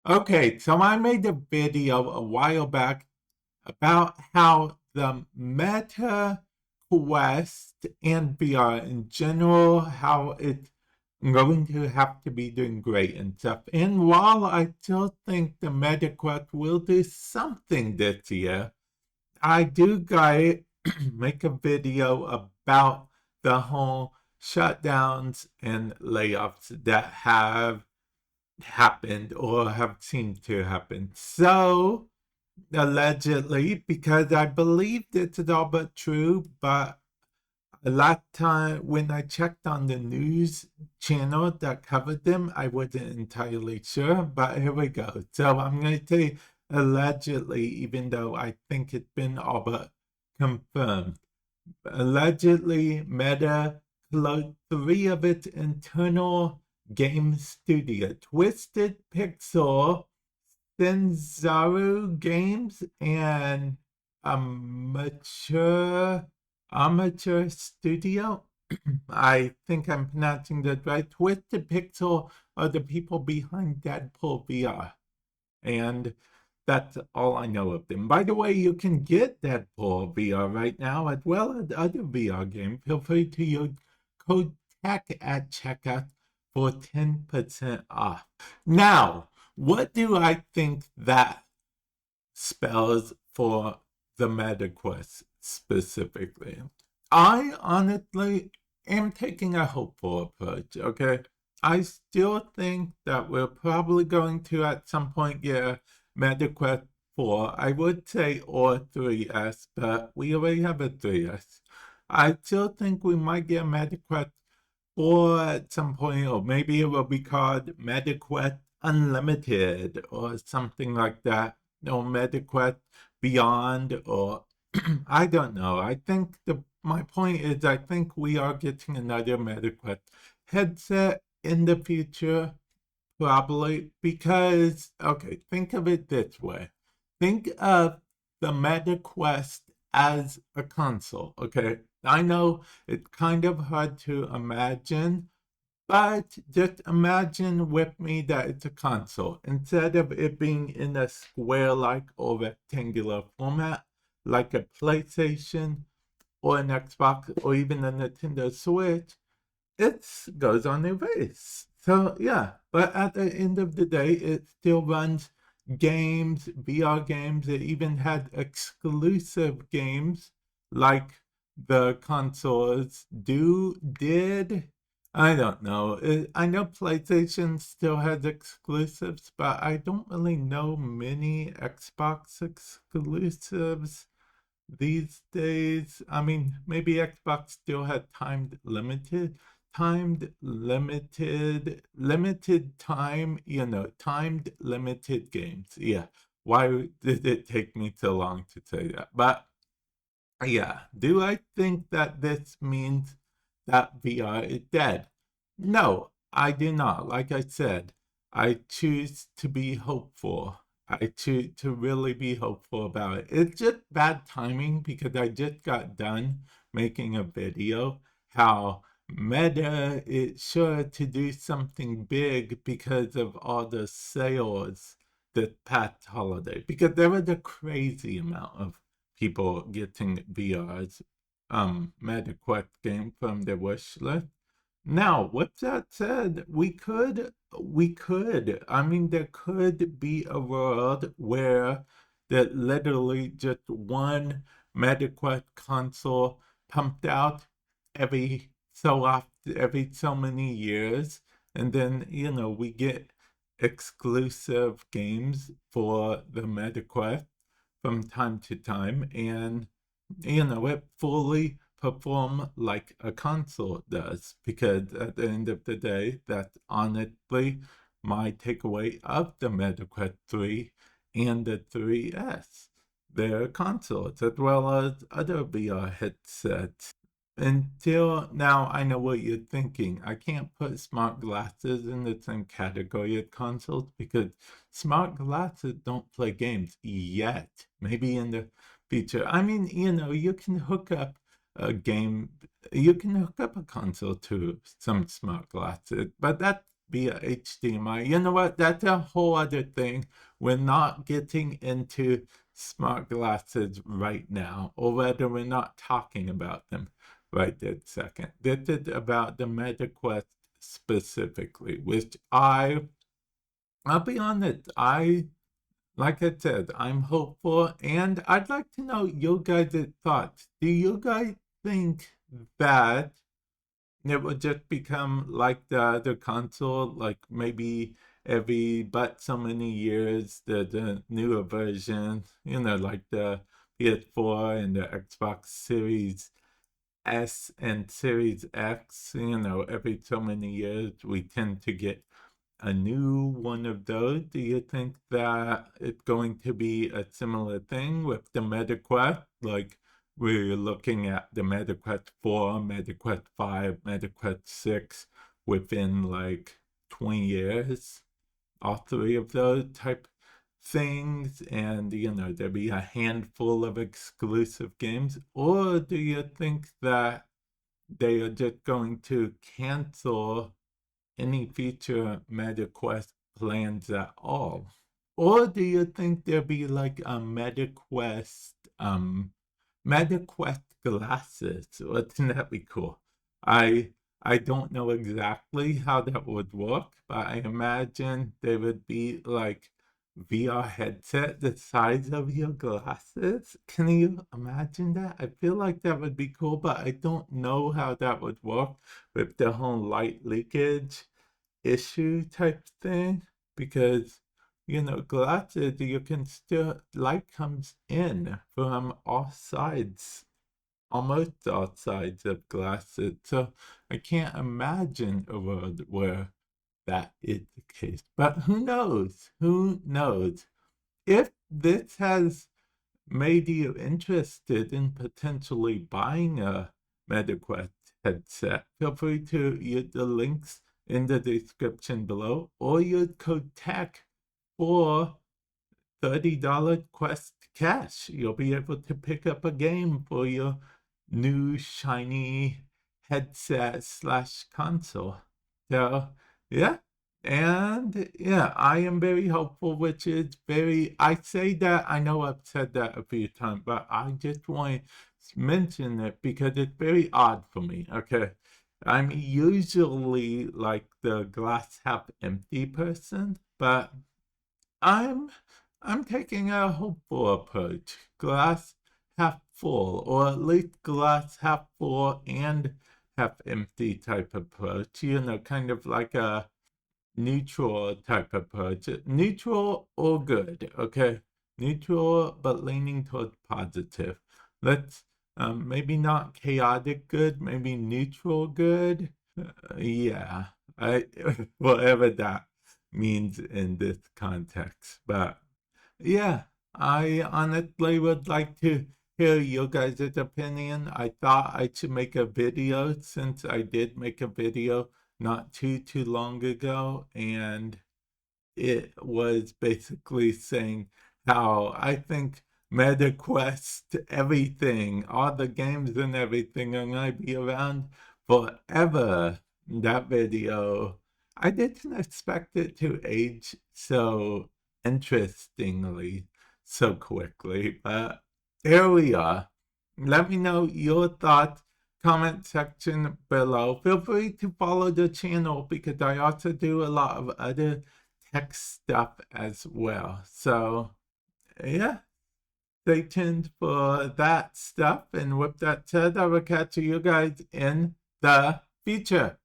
Okay, so I made a video a while back about how the Meta Quest and VR in general, how it's going to have to be doing great and stuff. And while I still think the Meta Quest will do something this year, I do gotta make a video about the whole shutdowns and layoffs that have happened or have seemed to happen. So, allegedly, because I believe this is all but true, but a lot time when I checked on the news channel that covered them, I wasn't entirely sure, but here we go. So I'm going to say allegedly, even though I think it's been all but confirmed. Allegedly, Meta closed 3 of its internal game studio, Twisted Pixel, Senzaru Games, and Amateur Studio. I think I'm pronouncing that right. Twisted Pixel are the people behind Deadpool VR. And that's all I know of them. By the way, you can get Deadpool VR right now as well as other VR games. Feel free to use code TECH at checkout for 10% off. Now, what do I think that spells for the MetaQuest specifically? I honestly am taking a hopeful approach, okay? I still think that we're probably going to at some point get MetaQuest 4. I would say or 3S, but we already have a 3S. I still think we might get MetaQuest 4 at some point, or maybe it will be called MetaQuest Unlimited or something like that, or MetaQuest Beyond, or I don't know. I think my point is I think we are getting another MetaQuest headset in the future, probably, because, okay, think of it this way. Think of the MetaQuest as a console, okay? I know it's kind of hard to imagine, but just imagine with me that it's a console. Instead of it being in a square-like or rectangular format, like a PlayStation or an Xbox or even a Nintendo Switch, it goes on a base. So yeah, but at the end of the day, it still runs games, VR games. It even had exclusive games like the consoles did. I don't know. I know PlayStation still has exclusives, but I don't really know many Xbox exclusives these days. I mean, maybe Xbox still had limited time, timed limited games. Yeah. Why did it take me so long to say that? But yeah, do I think that this means that VR is dead? No, I do not. Like I said, I choose to be hopeful. I choose to really be hopeful about it. It's just bad timing because I just got done making a video how Meta is sure to do something big because of all the sales this past holiday. Because there was a crazy amount of people getting VR's MetaQuest game from their wish list. Now, with that said, I mean, there could be a world where that literally just one MetaQuest console pumped out every so often, every so many years, and then, we get exclusive games for the MetaQuest from time to time, and, it fully perform like a console does, because at the end of the day, that's honestly my takeaway of the MetaQuest 3 and the 3S. They're consoles as well as other VR headsets. Until now, I know what you're thinking. I can't put smart glasses in the same category as consoles because smart glasses don't play games yet. Maybe in the future. I mean, you can hook up a console to some smart glasses, but that's via HDMI. You know what? That's a whole other thing. We're not getting into smart glasses right now, or rather, we're not talking about them right this second. This is about the MetaQuest specifically, which I'll be honest, like I said, I'm hopeful, and I'd like to know your guys' thoughts. Do you guys think that it would just become like the other console, like maybe every but so many years there's a newer version, like the PS4 and the Xbox Series S and Series X, every so many years we tend to get a new one of those. Do you think that it's going to be a similar thing with the MetaQuest? Like we're looking at the MetaQuest 4, MetaQuest 5, MetaQuest 6 within like 20 years, all three of those type things, and there'll be a handful of exclusive games? Or do you think that they are just going to cancel any future MetaQuest plans at all? Or do you think there'll be like a MetaQuest glasses? Wouldn't that be cool? I don't know exactly how that would work, but I imagine they would be like VR headset the size of your glasses. Can you imagine that? I feel like that would be cool, but I don't know how that would work with the whole light leakage issue type thing, because glasses, you can still, light comes in from all sides, almost all sides of glasses, so I can't imagine a world where that is the case. But who knows if this has made you interested in potentially buying a MetaQuest headset. Feel free to use the links in the description below, or use code TECH for $30 Quest cash. You'll be able to pick up a game for your new shiny headset / console. So yeah, and yeah, I am very hopeful, which is I say that, I know I've said that a few times, but I just want to mention it because it's very odd for me. Okay, I'm usually like the glass half empty person, but I'm taking a hopeful approach. Glass half full, or at least glass half full and half empty type approach. Kind of like a neutral type approach. Neutral or good, okay? Neutral, but leaning towards positive. Let's maybe not chaotic good, maybe neutral good. Yeah, whatever that means in this context. But yeah, I honestly would like to hear your guys' opinion. I thought I should make a video, since I did make a video not too long ago, and it was basically saying how I think MetaQuest, everything, all the games and everything are going to be around forever. That video, I didn't expect it to age so interestingly, so quickly, but here we are. Let me know your thoughts, comment section below. Feel free to follow the channel because I also do a lot of other tech stuff as well. So yeah, stay tuned for that stuff. And with that said, I will catch you guys in the future.